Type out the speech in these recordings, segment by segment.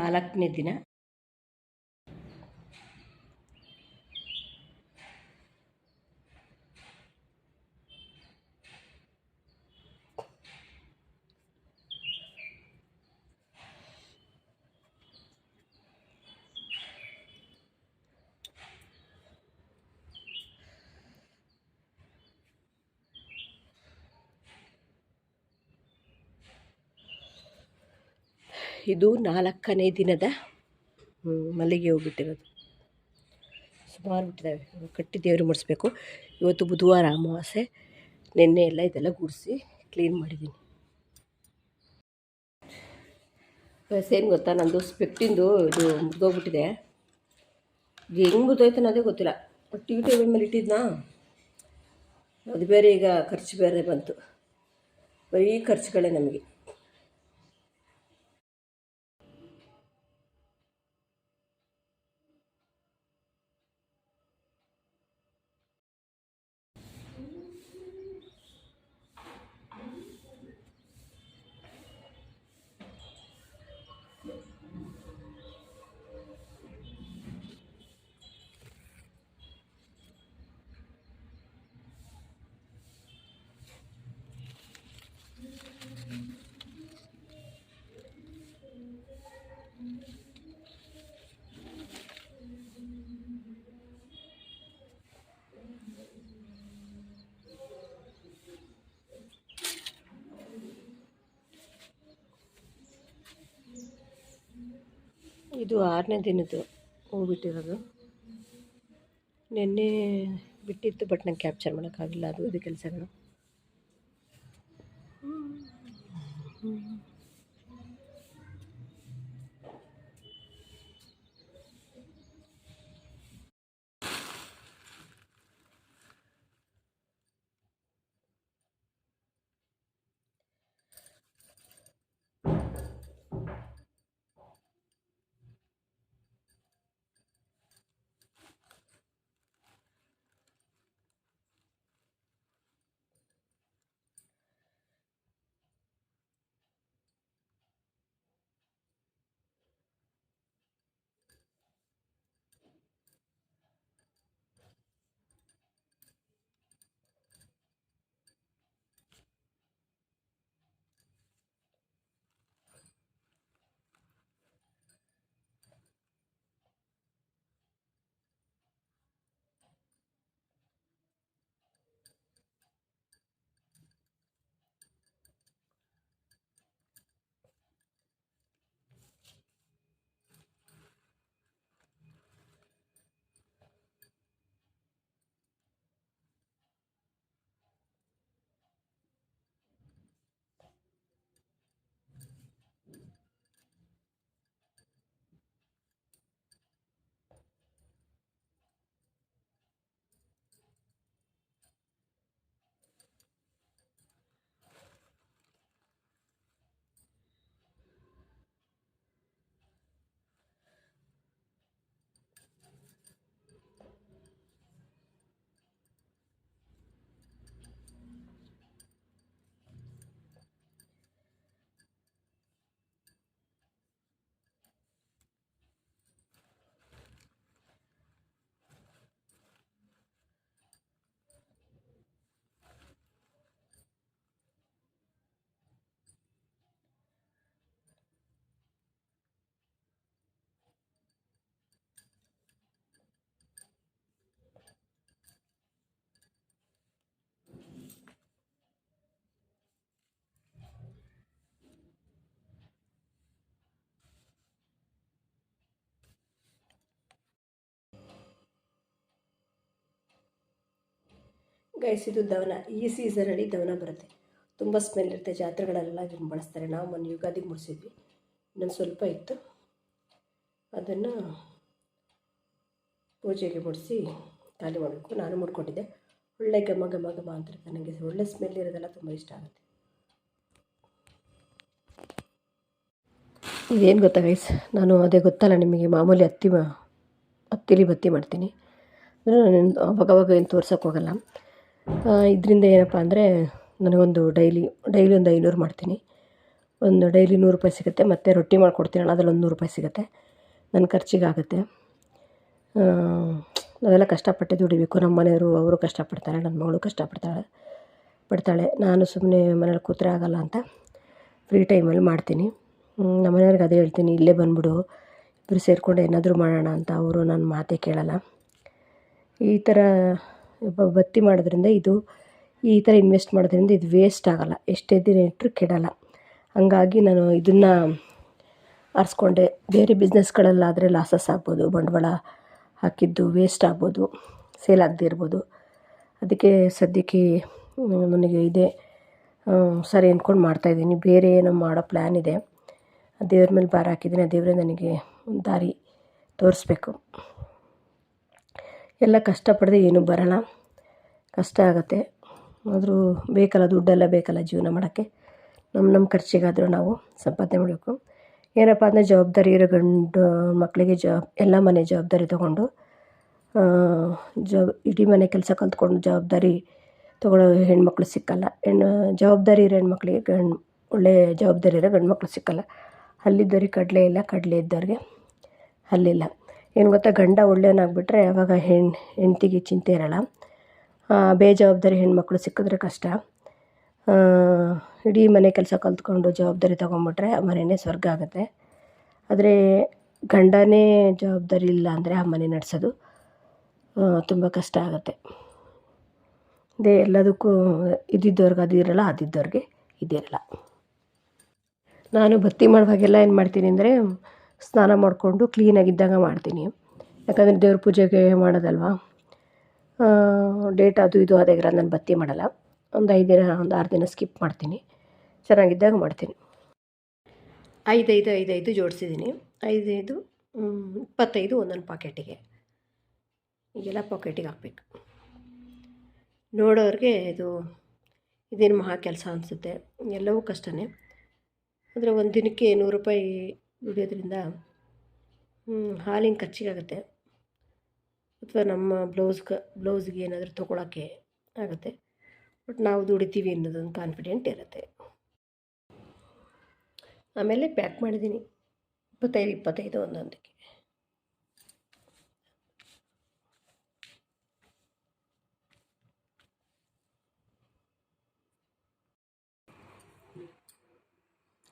4ನೇ ದಿನ. ಇದು 4ನೇ ದಿನದ ಮಲ್ಲಿಗೆ ಹೂ ಬಿಟ್ಟಿರೋದು. ಸುಮಾರು ಬಿಟ್ಟಿದ್ದಾವೆ. ಕಟ್ಟಿ ದೇವರು ಮುಡಿಸ್ಬೇಕು. ಇವತ್ತು ಬುಧವಾರ ಅಮಾವಾಸ್ಯೆ. ನಿನ್ನೆ ಎಲ್ಲ ಇದೆಲ್ಲ ಗುಡಿಸಿ ಕ್ಲೀನ್ ಮಾಡಿದ್ದೀನಿ. ಏನು ಗೊತ್ತಾ, ನಂದು ಸ್ಪೆಕ್ಟಿಂದು ಇದು ಮುರಿದೋಗ್ಬಿಟ್ಟಿದೆ. ಇದು ಹೆಂಗೆ ಮುರಿದೋಯ್ತು ಅನ್ನೋದೇ ಗೊತ್ತಿಲ್ಲ. ಟಿ ಟೇಬಲ್ ಮೇಲೆ ಇಟ್ಟಿದ್ನಾ, ಅದು ಬೇರೆ ಈಗ ಖರ್ಚು ಬೇರೆ ಬಂತು. ಬರೀ ಖರ್ಚುಗಳೇ ನಮಗೆ. ಇದು 6ನೇ ದಿನದ್ದು ಹೂ ಬಿಟ್ಟಿರೋದು. ನಿನ್ನೆ ಬಿಟ್ಟಿತ್ತು, ಬಟ್ ನಂಗೆ ಕ್ಯಾಪ್ಚರ್ ಮಾಡೋಕ್ಕಾಗಿಲ್ಲ. ಅದು ಇದು ಕೆಲಸಗಳು. ಗೈಸ್, ಇದು ದವನ. ಈ ಸೀಸನಲ್ಲಿ ದವನ ಬರುತ್ತೆ. ತುಂಬ ಸ್ಮೆಲ್ ಇರುತ್ತೆ. ಜಾತ್ರೆಗಳೆಲ್ಲ ಇದನ್ನು ಬಳಸ್ತಾರೆ. ನಾವು ಮೊನ್ನೆ ಯುಗಾದಿಗೆ ಮುಡಿಸಿದ್ವಿ. ಇನ್ನೊಂದು ಸ್ವಲ್ಪ ಇತ್ತು, ಅದನ್ನು ಪೂಜೆಗೆ ಮುಡಿಸಿ ಖಾಲಿ ಮಾಡಬೇಕು. ನಾನು ಮುಡ್ಕೊಂಡಿದ್ದೆ. ಒಳ್ಳೆ ಘಮ ಘಮ ಘಮ ಅಂತಿರುತ್ತೆ. ನನಗೆ ಒಳ್ಳೆ ಸ್ಮೆಲ್ ಇರೋದೆಲ್ಲ ತುಂಬ ಇಷ್ಟ ಆಗುತ್ತೆ. ಇದೇನು ಗೊತ್ತಾ ಗೈಸ್, ನಾನು ಅದೇ ಗೊತ್ತಲ್ಲ ನಿಮಗೆ, ಮಾಮೂಲಿ ಹತ್ತಿಲಿ ಬತ್ತಿ ಮಾಡ್ತೀನಿ. ಅಂದರೆ ನಾನು ಅವಾಗವಾಗ ಏನು ತೋರ್ಸೋಕ್ಕೆ ಹೋಗಲ್ಲ. ಇದರಿಂದ ಏನಪ್ಪ ಅಂದರೆ, ನನಗೊಂದು ಡೈಲಿ ಒಂದು 500 ಮಾಡ್ತೀನಿ. ಒಂದು ಡೈಲಿ 100 ರೂಪಾಯಿ ಸಿಗುತ್ತೆ, ಮತ್ತು ರೊಟ್ಟಿ ಮಾಡಿಕೊಡ್ತೀನಿ ಅದರಲ್ಲಿ ಒಂದು 100 ರೂಪಾಯಿ ಸಿಗುತ್ತೆ, ನನ್ನ ಖರ್ಚಿಗಾಗುತ್ತೆ. ನಾವೆಲ್ಲ ಕಷ್ಟಪಟ್ಟು ದುಡಿಬೇಕು. ನಮ್ಮ ಮನೆಯವರು ಅವರು ಕಷ್ಟಪಡ್ತಾರೆ, ನನ್ನ ಮಗಳು ಪಡ್ತಾಳೆ. ನಾನು ಸುಮ್ಮನೆ ಮನೇಲಿ ಕೂತ್ರೆ ಆಗೋಲ್ಲ ಅಂತ ಫ್ರೀ ಟೈಮಲ್ಲಿ ಮಾಡ್ತೀನಿ. ನಮ್ಮ ಮನೆಯವ್ರಿಗೆ ಅದೇ ಹೇಳ್ತೀನಿ, ಇಲ್ಲೇ ಬಂದುಬಿಡು, ಇಬ್ಬರು ಸೇರಿಕೊಂಡು ಏನಾದರೂ ಮಾಡೋಣ ಅಂತ. ಅವರು ನನ್ನ ಮಾತೇ ಕೇಳಲ್ಲ. ಈ ಥರ ಬತ್ತಿ ಮಾಡೋದ್ರಿಂದ ಈ ಥರ ಇನ್ವೆಸ್ಟ್ ಮಾಡೋದ್ರಿಂದ ಇದು ವೇಸ್ಟ್ ಆಗೋಲ್ಲ, ಎಷ್ಟೇ ದಿನ ಇಟ್ಟರೂ ಕೆಡೋಲ್ಲ. ಹಂಗಾಗಿ ನಾನು ಇದನ್ನು ಆರಿಸ್ಕೊಂಡೆ. ಬೇರೆ ಬಿಸ್ನೆಸ್ಗಳಲ್ಲಾದರೆ ಲಾಸಸ್ ಆಗ್ಬೋದು, ಬಂಡವಾಳ ಹಾಕಿದ್ದು ವೇಸ್ಟ್ ಆಗ್ಬೋದು, ಸೇಲ್ ಆಗದೇ ಇರ್ಬೋದು. ಅದಕ್ಕೆ ಸದ್ಯಕ್ಕೆ ನನಗೆ ಇದೇ ಸರಿ ಅಂದ್ಕೊಂಡು ಮಾಡ್ತಾಯಿದ್ದೀನಿ. ಬೇರೆ ಏನೋ ಮಾಡೋ ಪ್ಲ್ಯಾನ್ ಇದೆ. ದೇವ್ರ ಮೇಲೆ ಭಾರ ಹಾಕಿದ್ದೀನಿ, ದೇವರೇ ನನಗೆ ಒಂದು ದಾರಿ ತೋರಿಸ್ಬೇಕು. ಎಲ್ಲ ಕಷ್ಟಪಡದೆ ಏನೂ ಬರೋಲ್ಲ, ಕಷ್ಟ ಆಗುತ್ತೆ. ಆದರೂ ಬೇಕಲ್ಲ, ದುಡ್ಡೆಲ್ಲ ಬೇಕಲ್ಲ ಜೀವನ ಮಾಡೋಕ್ಕೆ. ನಮ್ಮ ಖರ್ಚಿಗಾದರೂ ನಾವು ಸಂಪಾದನೆ ಮಾಡಬೇಕು. ಏನಪ್ಪ ಅಂದರೆ ಜವಾಬ್ದಾರಿ ಇರೋ ಗಂಡು ಮಕ್ಕಳಿಗೆ ಎಲ್ಲ ಮನೆ ಜವಾಬ್ದಾರಿ ತೊಗೊಂಡು ಇಡೀ ಮನೆ ಕೆಲಸ ಕಲ್ತ್ಕೊಂಡು ಜವಾಬ್ದಾರಿ ತೊಗೊಳ್ಳೋ ಹೆಣ್ಮಕ್ಳು ಸಿಕ್ಕಲ್ಲ. ಜವಾಬ್ದಾರಿ ಇರೋ ಹೆಣ್ಮಕ್ಳಿಗೆ ಒಳ್ಳೆ ಜವಾಬ್ದಾರಿ ಇರೋ ಗಂಡು ಮಕ್ಕಳು ಸಿಕ್ಕಲ್ಲ. ಹಲ್ಲಿದ್ದವ್ರಿಗೆ ಕಡಲೆ ಇಲ್ಲ, ಕಡಲೆ ಇದ್ದವ್ರಿಗೆ ಹಲ್ಲಿಲ್ಲ. ಏನು ಗೊತ್ತಾ, ಗಂಡ ಒಳ್ಳೆಯವನಾಗ್ಬಿಟ್ರೆ ಆವಾಗ ಹೆಂಡ್ತಿಗೆ ಚಿಂತೆ ಇರೋಲ್ಲ. ಬೇಜವಾಬ್ದಾರಿ ಹೆಣ್ಮಕ್ಳು ಸಿಕ್ಕಿದ್ರೆ ಕಷ್ಟ. ಇಡೀ ಮನೆ ಕೆಲಸ ಕಲ್ತ್ಕೊಂಡು ಜವಾಬ್ದಾರಿ ತೊಗೊಂಬಿಟ್ರೆ ಆ ಮನೆಯೇ ಸ್ವರ್ಗ ಆಗುತ್ತೆ. ಆದರೆ ಗಂಡನೇ ಜವಾಬ್ದಾರಿ ಇಲ್ಲ ಅಂದರೆ ಆ ಮನೆ ನಡೆಸೋದು ತುಂಬ ಕಷ್ಟ ಆಗುತ್ತೆ. ಎಲ್ಲದಕ್ಕೂ ಇದ್ದಿದ್ದವ್ರಿಗೆ ಅದು ಇರೋಲ್ಲ, ಅದಿದ್ದವ್ರಿಗೆ ಇದಿರಲ್ಲ. ನಾನು ಬತ್ತಿ ಮಾಡುವಾಗೆಲ್ಲ ಏನು ಮಾಡ್ತೀನಿ ಅಂದರೆ, ಸ್ನಾನ ಮಾಡಿಕೊಂಡು ಕ್ಲೀನಾಗಿದ್ದಾಗ ಮಾಡ್ತೀನಿ. ಯಾಕಂದರೆ ದೇವ್ರ ಪೂಜೆಗೆ ಮಾಡೋದಲ್ವ, ಡೇಟ್ ಅದು ಇದು ಆದಾಗಿರ ನಾನು ಬತ್ತಿ ಮಾಡಲ್ಲ. ಒಂದು 5 ದಿನ, ಒಂದು 6 ದಿನ ಸ್ಕಿಪ್ ಮಾಡ್ತೀನಿ. ಚೆನ್ನಾಗಿದ್ದಾಗ ಮಾಡ್ತೀನಿ. 5 ಜೋಡಿಸಿದ್ದೀನಿ. 5 25 ಒಂದೊಂದು ಪಾಕೆಟಿಗೆ. ಈಗೆಲ್ಲ ಪಾಕೆಟಿಗೆ ಹಾಕ್ಬೇಕು. ನೋಡೋರಿಗೆ ಇದೇನು ಮಹಾ ಕೆಲಸ ಅನಿಸುತ್ತೆ. ಎಲ್ಲವೂ ಕಷ್ಟನೇ. ಆದರೆ ಒಂದು ದಿನಕ್ಕೆ 100 ರೂಪಾಯಿ ದುಡಿಯೋದ್ರಿಂದ ಹಾಲಿನ ಖರ್ಚಿಗಾಗುತ್ತೆ, ಅಥವಾ ನಮ್ಮ ಬ್ಲೌಸ್ಗೆ ಏನಾದರೂ ತೊಗೊಳಕ್ಕೆ ಆಗುತ್ತೆ. ಬಟ್ ನಾವು ದುಡಿತೀವಿ ಅನ್ನೋದೊಂದು ಕಾನ್ಫಿಡೆಂಟ್ ಇರುತ್ತೆ. ಆಮೇಲೆ ಪ್ಯಾಕ್ ಮಾಡಿದ್ದೀನಿ 25 ಒಂದೊಂದಕ್ಕೆ.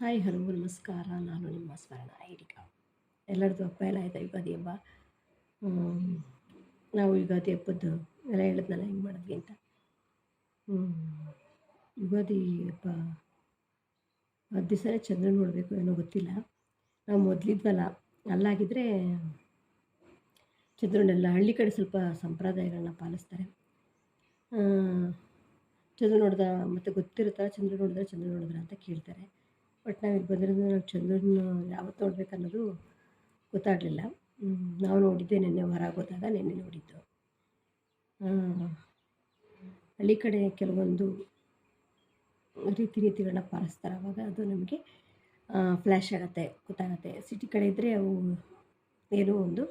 ಹಾಯ್, ಹಲೋ, ನಮಸ್ಕಾರ. ನಾನು ನಿಮ್ಮ ಸ್ವರ್ಣ ಐಡಿಕಾ. ಎಲ್ಲರದ್ದು ಹಬ್ಬ ಎಲ್ಲ ಆಯಿತಾ? ಯುಗಾದಿ ಹಬ್ಬ. ನಾವು ಯುಗಾದಿ ಹಬ್ಬದ್ದು ಎಲ್ಲ ಹೇಳಿದ್ನಲ್ಲ ಹೆಂಗೆ ಮಾಡಿದ್ವಿ ಅಂತ. ಯುಗಾದಿ ಹಬ್ಬ 10 ದಿವಸನೇ ಚಂದ್ರನ ನೋಡಬೇಕು ಏನೋ ಗೊತ್ತಿಲ್ಲ. ನಾವು ಮೊದಲಿದ್ವಲ್ಲ, ಅಲ್ಲಾಗಿದ್ದರೆ ಚಂದ್ರನೆಲ್ಲ ಹಳ್ಳಿ ಕಡೆ ಸ್ವಲ್ಪ ಸಂಪ್ರದಾಯಗಳನ್ನ ಪಾಲಿಸ್ತಾರೆ. ಚಂದ್ರ ನೋಡ್ದ ಮತ್ತು ಗೊತ್ತಿರುತ್ತಲ್ಲ, ಚಂದ್ರ ನೋಡಿದ್ರೆ ಅಂತ ಕೇಳ್ತಾರೆ. ಬಟ್ ನಾವು ಇಲ್ಲಿ ಬಂದಿರೋದು, ನಾವು ಚಂದ್ರನ ಯಾವತ್ತು ನೋಡ್ಬೇಕು ಅನ್ನೋದು ಗೊತ್ತಾಗಲಿಲ್ಲ. ನಾವು ನೋಡಿದ್ದೆ ನಿನ್ನೆ ಹೊರಗೆ ಹೋದಾಗ, ನಿನ್ನೆ ನೋಡಿದ್ದು. ಹಳ್ಳಿ ಕಡೆ ಕೆಲವೊಂದು ರೀತಿಗಳನ್ನ ಪಾಲಿಸ್ತಾರೆ. ಆವಾಗ ಅದು ನಮಗೆ ಫ್ಲ್ಯಾಶ್ ಆಗುತ್ತೆ, ಗೊತ್ತಾಗುತ್ತೆ. ಸಿಟಿ ಕಡೆ ಇದ್ದರೆ ಅವು ಏನೋ ಒಂದು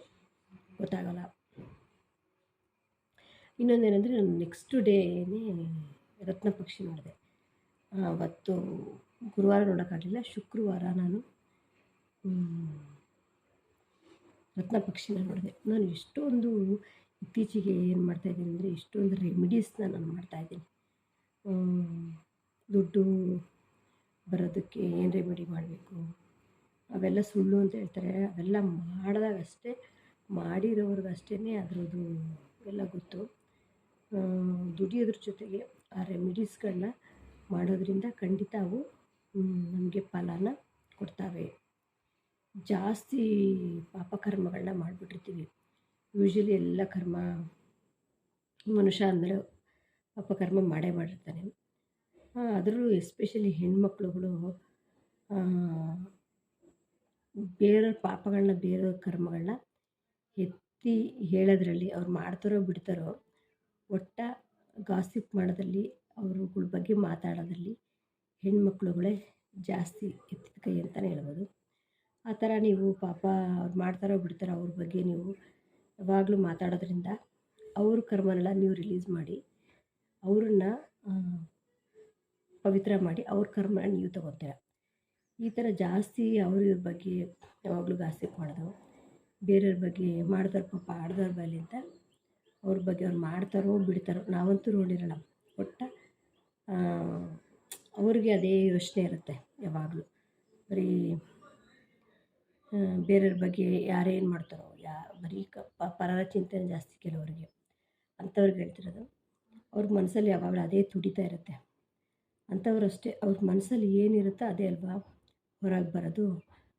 ಗೊತ್ತಾಗಲ್ಲ. ಇನ್ನೊಂದೇನೆಂದರೆ, ನಾನು ನೆಕ್ಸ್ಟ್ ಡೇನೇ ರತ್ನ ಪಕ್ಷಿ ನೋಡಿದೆ. ಅವತ್ತು ಗುರುವಾರ ನೋಡೋಕ್ಕಾಗಲಿಲ್ಲ, ಶುಕ್ರವಾರ ನಾನು ರತ್ನ ಪಕ್ಷಿನ ನೋಡಿದೆ. ನಾನು ಎಷ್ಟೊಂದು ಇತ್ತೀಚೆಗೆ ಏನು ಮಾಡ್ತಾಯಿದ್ದೀನಿ ಅಂದರೆ, ಎಷ್ಟೊಂದು ರೆಮಿಡೀಸ್ನ ನಾನು ಮಾಡ್ತಾಯಿದ್ದೀನಿ. ದುಡ್ಡು ಬರೋದಕ್ಕೆ ಏನು ರೆಮಿಡಿ ಮಾಡಬೇಕು, ಅವೆಲ್ಲ ಸುಳ್ಳು ಅಂತ ಹೇಳ್ತಾರೆ. ಅವೆಲ್ಲ ಮಾಡಿದಾಗಷ್ಟೇ, ಮಾಡಿರೋರ್ಗಷ್ಟೇ ಅದರದ್ದು ಎಲ್ಲ ಗೊತ್ತು. ದುಡಿಯೋದ್ರ ಜೊತೆಗೆ ಆ ರೆಮಿಡೀಸ್ಗಳನ್ನ ಮಾಡೋದ್ರಿಂದ ಖಂಡಿತ ಅವು ನಮಗೆ ಫಲನ ಕೊಡ್ತವೆ. ಜಾಸ್ತಿ ಪಾಪಕರ್ಮಗಳನ್ನ ಮಾಡಿಬಿಟ್ಟಿರ್ತೀವಿ. ಯೂಶ್ವಲಿ ಎಲ್ಲ ಕರ್ಮ, ಮನುಷ್ಯ ಅಂದಮೇಲೆ ಪಾಪಕರ್ಮ ಮಾಡಿರ್ತಾನೆ. ಅದರಲ್ಲೂ ಎಸ್ಪೆಷಲಿ ಹೆಣ್ಮಕ್ಳುಗಳು ಬೇರೆಯವ್ರ ಪಾಪಗಳನ್ನ, ಬೇರೆಯವ್ರ ಕರ್ಮಗಳನ್ನ ಎತ್ತಿ ಹೇಳೋದ್ರಲ್ಲಿ, ಅವ್ರು ಮಾಡ್ತಾರೋ ಬಿಡ್ತಾರೋ, ಗಾಸಿಪ್ ಮಾಡೋದ್ರಲ್ಲಿ, ಅವ್ರಗಳ ಬಗ್ಗೆ ಮಾತಾಡೋದ್ರಲ್ಲಿ ಹೆಣ್ಮಕ್ಳುಗಳೇ ಜಾಸ್ತಿ ಎತ್ತಿದ ಕೈ ಅಂತಲೇ ಹೇಳ್ಬೋದು. ಆ ಥರ ನೀವು ಪಾಪ ಅವ್ರು ಮಾಡ್ತಾರೋ ಬಿಡ್ತಾರೋ ಅವ್ರ ಬಗ್ಗೆ ನೀವು ಯಾವಾಗಲೂ ಮಾತಾಡೋದ್ರಿಂದ ಅವ್ರ ಕರ್ಮನೆಲ್ಲ ನೀವು ರಿಲೀಸ್ ಮಾಡಿ, ಅವ್ರನ್ನ ಪವಿತ್ರ ಮಾಡಿ, ಅವ್ರ ಕರ್ಮನ ನೀವು ತೊಗೊತೀರ. ಈ ಥರ ಜಾಸ್ತಿ ಅವ್ರ ಬಗ್ಗೆ ಯಾವಾಗಲೂ ಗಾಸಿಪ್ ಮಾಡೋದು, ಬೇರೆಯವ್ರ ಬಗ್ಗೆ ಮಾಡ್ತಾರೆ ಪಾಪ ಆಡ್ದವ್ರ ಬಲ್ಲಿ ಅಂತ ಅವ್ರ ಬಗ್ಗೆ ಅವ್ರು ಮಾಡ್ತಾರೋ ಬಿಡ್ತಾರೋ ನಾವಂತೂ ನೋಡಿರಲ್ಲ. ಒಟ್ಟು ಅವ್ರಿಗೆ ಅದೇ ಯೋಚನೆ ಇರುತ್ತೆ ಯಾವಾಗಲೂ. ಬರೀ ಬೇರೆಯವ್ರ ಬಗ್ಗೆ ಯಾರೇನು ಮಾಡ್ತಾರೋ ಬರೀ ಪರರ ಚಿಂತನೆ ಜಾಸ್ತಿ ಕೆಲವರಿಗೆ. ಅಂಥವ್ರಿಗೆ ಹೇಳ್ತಿರೋದು. ಅವ್ರ ಮನಸ್ಸಲ್ಲಿ ಯಾವಾಗಲೂ ಅದೇ ತುಡಿತಾ ಇರುತ್ತೆ. ಅಂಥವ್ರು ಅಷ್ಟೇ, ಅವ್ರ ಮನಸ್ಸಲ್ಲಿ ಏನಿರುತ್ತೋ ಅದೇ ಅಲ್ವಾ ಹೊರಗೆ ಬರೋದು.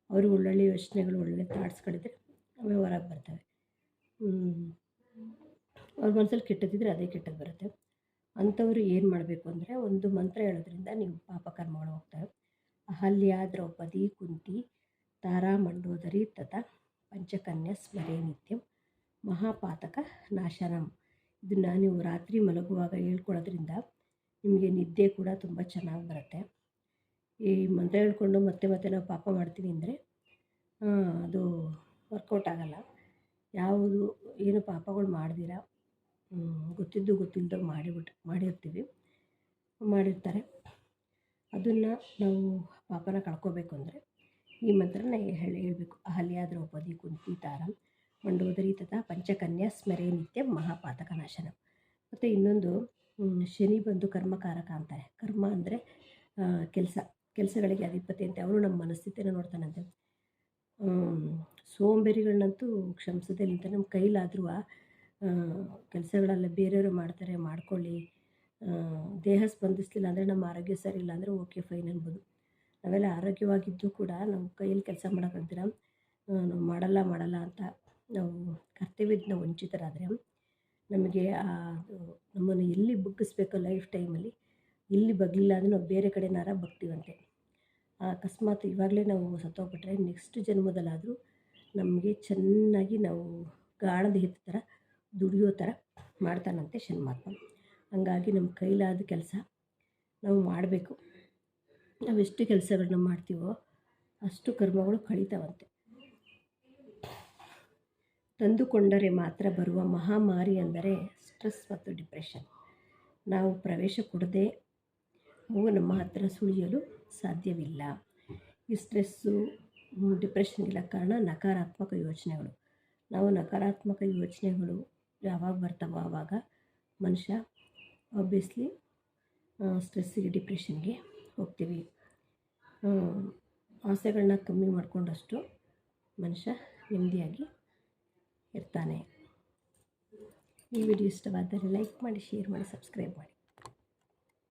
ಅವರು ಒಳ್ಳೊಳ್ಳೆ ಯೋಚನೆಗಳು, ಒಳ್ಳೆ ಥಾಟ್ಸ್ಗಳಿದ್ರೆ ಅವೇ ಹೊರಗೆ ಬರ್ತವೆ. ಅವ್ರ ಮನಸ್ಸಲ್ಲಿ ಕೆಟ್ಟದಿದ್ದರೆ ಅದೇ ಕೆಟ್ಟದ್ದು ಬರುತ್ತೆ. ಅಂಥವ್ರು ಏನು ಮಾಡಬೇಕು ಅಂದರೆ, ಒಂದು ಮಂತ್ರ ಹೇಳೋದ್ರಿಂದ ನೀವು ಪಾಪ ಕರ್ಮಗಳು ಹೋಗ್ತವೆ. ಅಹಲ್ಯ ದ್ರೌಪದಿ ಕುಂತಿ ತಾರಾ ಮಂಡೋದರಿ ತಥಾ ಪಂಚಕನ್ಯಾ ಸ್ಮರೇ ನಿತ್ಯಂ ಮಹಾಪಾತಕ ನಾಶನಂ. ಇದನ್ನು ನೀವು ರಾತ್ರಿ ಮಲಗುವಾಗ ಹೇಳ್ಕೊಳ್ಳೋದ್ರಿಂದ ನಿಮಗೆ ನಿದ್ದೆ ಕೂಡ ತುಂಬ ಚೆನ್ನಾಗಿ ಬರುತ್ತೆ. ಈ ಮಂತ್ರ ಹೇಳ್ಕೊಂಡು ಮತ್ತೆ ಮತ್ತೆ ನಾವು ಪಾಪ ಮಾಡ್ತೀವಿ ಅಂದರೆ ಅದು ವರ್ಕೌಟ್ ಆಗೋಲ್ಲ. ಯಾವುದು ಏನು ಪಾಪಗಳು ಮಾಡ್ದಿರ ಗೊತ್ತಿದ್ದು ಗೊತ್ತಿಲ್ಲದ ಮಾಡಿರ್ತಾರೆ. ಅದನ್ನು ನಾವು ಪಾಪನ ಕಳ್ಕೊಬೇಕು ಅಂದರೆ ಈ ಮಂತ್ರನ ಹೇಳಬೇಕು. ಅಹಲ್ಯ ದ್ರೌಪದಿ ಕುಂತಿ ತಾರಾ ಮಂಡೋದರಿ ತಥಾ ಪಂಚಕನ್ಯಾ ಸ್ಮರೇ ನಿತ್ಯ ಮಹಾಪಾತಕ ನಾಶನ. ಮತ್ತು ಇನ್ನೊಂದು, ಶನಿ ಬಂದು ಕರ್ಮಕಾರಕ ಅಂತಾರೆ. ಕರ್ಮ ಅಂದರೆ ಕೆಲಸಗಳಿಗೆ ಅಧಿಪತಿ ಅಂತ. ಅವನು ನಮ್ಮ ಮನಸ್ಥಿತಿನ ನೋಡ್ತಾನಂತೆ. ಸೋಂಬೇರಿಗಳನ್ನಂತೂ ಕ್ಷಮಿಸೋದೇ ಇಲ್ಲ. ನಮ್ಮ ಕೈಲಾದರೂ ಕೆಲಸಗಳೆಲ್ಲ ಬೇರೆಯವರು ಮಾಡ್ತಾರೆ, ಮಾಡ್ಕೊಳ್ಳಿ. ದೇಹ ಸ್ಪಂದಿಸಲಿಲ್ಲ ಅಂದರೆ ನಮ್ಮ ಆರೋಗ್ಯ ಸರಿ ಇಲ್ಲ ಅಂದರೆ ಓಕೆ ಫೈನ್ ಅನ್ಬೋದು. ನಾವೆಲ್ಲ ಆರೋಗ್ಯವಾಗಿದ್ದು ಕೂಡ ನಾವು ಕೈಯಲ್ಲಿ ಕೆಲಸ ಮಾಡೋಕ್ಕಾಗ್ದಿರ ನಾವು ಮಾಡಲ್ಲ ಅಂತ ನಾವು ಕರ್ತವ್ಯದಿಂದ ವಂಚಿತರಾದರೆ ನಮಗೆ ನಮ್ಮನ್ನು ಎಲ್ಲಿ ಬಗ್ಗಿಸ್ಬೇಕೋ ಲೈಫ್ ಟೈಮಲ್ಲಿ ಇಲ್ಲಿ ಬಗ್ಲಿಲ್ಲ ಅಂದರೆ ನಾವು ಬೇರೆ ಕಡೆನಾರ ಬಗ್ತೀವಂತೆ. ಅಕಸ್ಮಾತ್ ಇವಾಗಲೇ ನಾವು ಸತ್ತೋಗ್ಬಿಟ್ರೆ ನೆಕ್ಸ್ಟ್ ಜನ್ಮದಲ್ಲಾದರೂ ನಮಗೆ ಚೆನ್ನಾಗಿ ನಾವು ಗಾಣದ ಎತ್ತು ಥರ ದುಡಿಯೋ ಥರ ಮಾಡ್ತಾನಂತೆ ಶನ್ಮಾತ್ಮ. ಹಂಗಾಗಿ ನಮ್ಮ ಕೈಲಾದ ಕೆಲಸ ನಾವು ಮಾಡಬೇಕು. ನಾವೆಷ್ಟು ಕೆಲಸಗಳನ್ನ ಮಾಡ್ತೀವೋ ಅಷ್ಟು ಕರ್ಮಗಳು ಕಳೀತಾವಂತೆ. ತಂದುಕೊಂಡರೆ ಮಾತ್ರ ಬರುವ ಮಹಾಮಾರಿ ಅಂದರೆ ಸ್ಟ್ರೆಸ್ ಮತ್ತು ಡಿಪ್ರೆಷನ್. ನಾವು ಪ್ರವೇಶ ಕೊಡದೆ ಅವು ನಮ್ಮ ಹತ್ತಿರ ಸುಳಿಯಲು ಸಾಧ್ಯವಿಲ್ಲ. ಈ ಸ್ಟ್ರೆಸ್ಸು ಡಿಪ್ರೆಷನ್ಗೆಲ್ಲ ಕಾರಣ ನಕಾರಾತ್ಮಕ ಯೋಚನೆಗಳು. ನಾವು ನಕಾರಾತ್ಮಕ ಯೋಚನೆಗಳು ಯಾವಾಗ ಬರ್ತಾವೋ ಆವಾಗ ಮನುಷ್ಯ ಆಬ್ವಿಯಸ್ಲಿ ಸ್ಟ್ರೆಸ್ಸಿಗೆ ಡಿಪ್ರೆಷನ್ಗೆ ಹೋಗ್ತೀವಿ. ಆಸೆಗಳನ್ನ ಕಮ್ಮಿ ಮಾಡಿಕೊಂಡಷ್ಟು ಮನುಷ್ಯ ನೆಮ್ಮದಿಯಾಗಿ ಇರ್ತಾನೆ. ಈ ವಿಡಿಯೋ ಇಷ್ಟವಾದರೆ ಲೈಕ್ ಮಾಡಿ, ಶೇರ್ ಮಾಡಿ, ಸಬ್ಸ್ಕ್ರೈಬ್ ಮಾಡಿ.